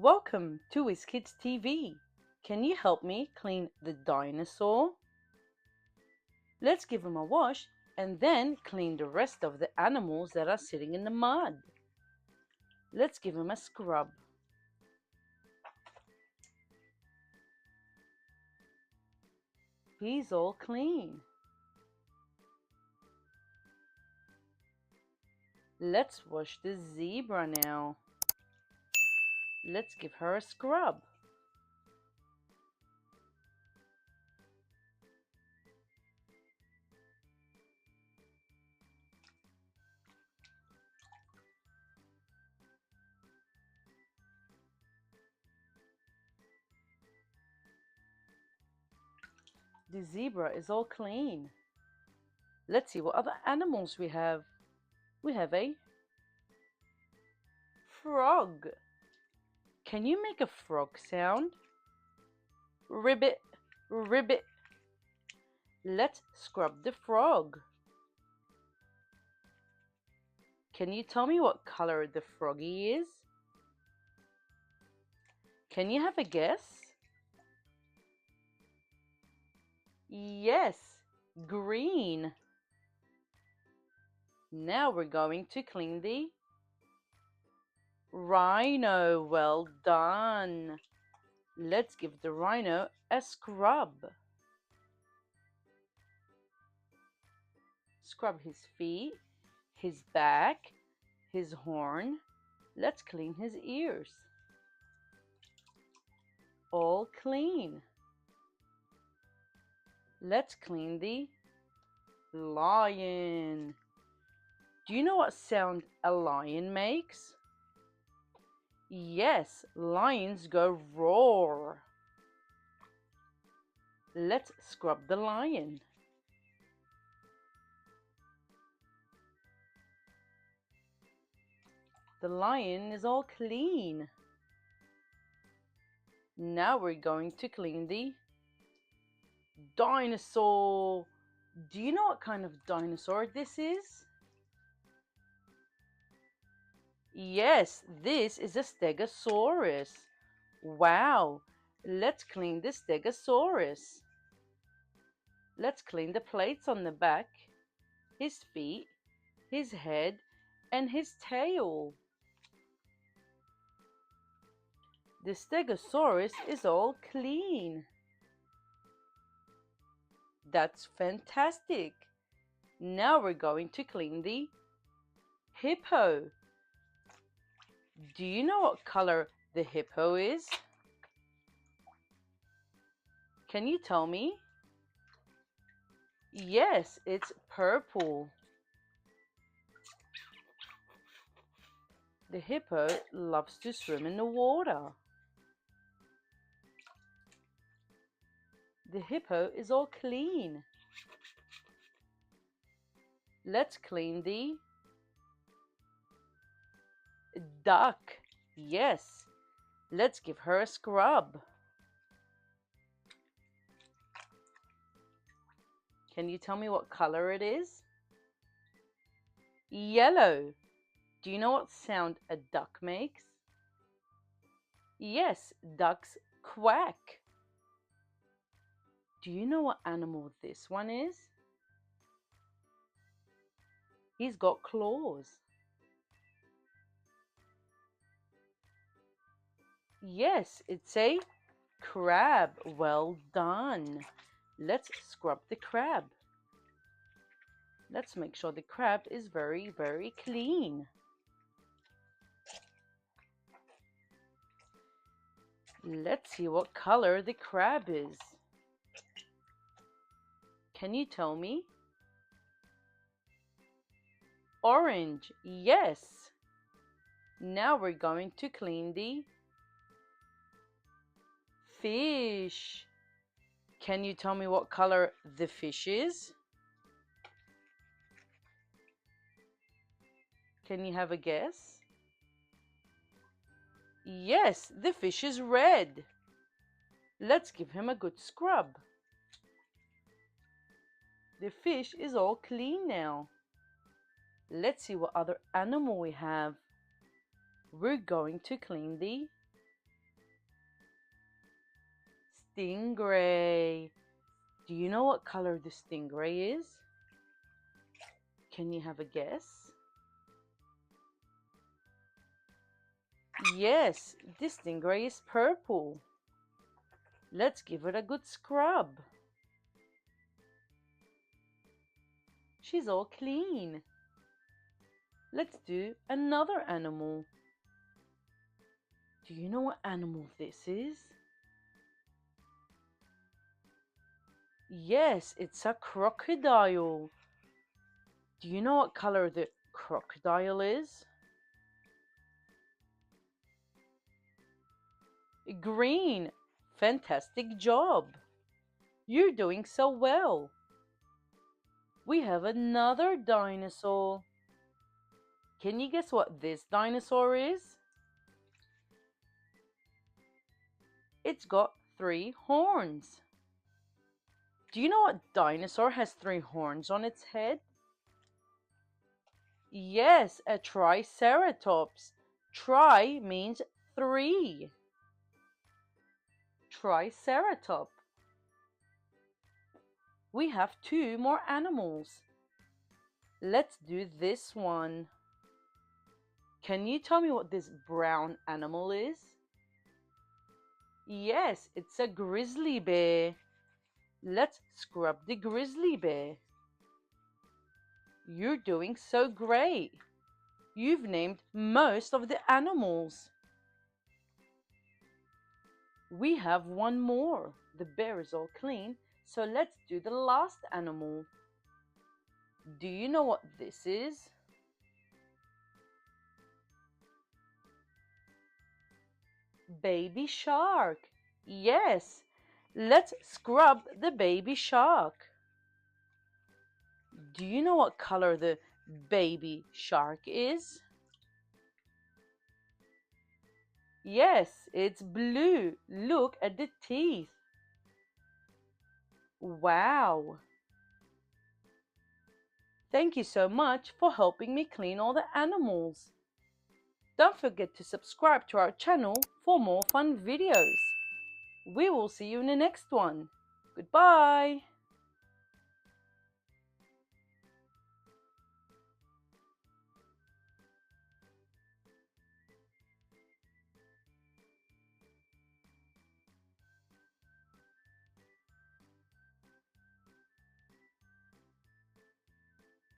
Welcome to WizzKidz TV. Can you help me clean the dinosaur? Let's give him a wash and then clean the rest of the animals that are sitting in the mud. Let's give him a scrub. He's all clean. Let's wash the zebra now. Let's give her a scrub. The zebra is all clean. Let's see what other animals we have. We have a frog. Can you make a frog sound? Ribbit, ribbit. Let's scrub the frog. Can you tell me what color the froggy is? Can you have a guess? Yes, green. Now we're going to clean the rhino. Well done. Let's give the rhino a scrub. Scrub his feet, his back, his horn. Let's clean his ears. All clean. Let's clean the lion. Do you know what sound a lion makes? Yes, lions go roar. Let's scrub the lion. The lion is all clean. Now we're going to clean the dinosaur. Do you know what kind of dinosaur this is? Yes, this is a stegosaurus. Wow, let's clean the stegosaurus. Let's clean the plates on the back, his feet, his head, and his tail. The stegosaurus is all clean. That's fantastic. Now we're going to clean the hippo. Do you know what color the hippo is? Can you tell me? Yes, it's purple. The hippo loves to swim in the water. The hippo is all clean. Let's clean the duck. Yes, let's give her a scrub. Can you tell me what color it is? Yellow. Do you know what sound a duck makes? Yes, ducks quack. Do you know what animal this one is? He's got claws. Yes, it's a crab. Well done. Let's scrub the crab. Let's make sure the crab is very, very clean. Let's see what color the crab is. Can you tell me? Orange. Yes. Now we're going to clean the fish. Can you tell me what color the fish is? Can you have a guess? Yes, the fish is red. Let's give him a good scrub. The fish is all clean now. Let's see what other animal we have. We're going to clean the stingray. Do you know what color the stingray is? Can you have a guess? Yes, this stingray is purple. Let's give it a good scrub. She's all clean. Let's do another animal. Do you know what animal this is? Yes, it's a crocodile. Do you know what color the crocodile is? Green. Fantastic job. You're doing so well. We have another dinosaur. Can you guess what this dinosaur is? It's got 3 horns. Do you know what dinosaur has 3 horns on its head? Yes, a triceratops. Tri means 3. Triceratop. We have 2 more animals. Let's do this one. Can you tell me what this brown animal is? Yes, it's a grizzly bear. Let's scrub the grizzly bear. You're doing so great. You've named most of the animals. We have one more. The bear is all clean, so let's do the last animal. Do you know what this is? Baby shark. Yes, let's scrub the baby shark. Do you know what color the baby shark is? Yes, it's blue. Look at the teeth. Wow. Thank you so much for helping me clean all the animals. Don't forget to subscribe to our channel for more fun videos. We will see you in the next one. Goodbye.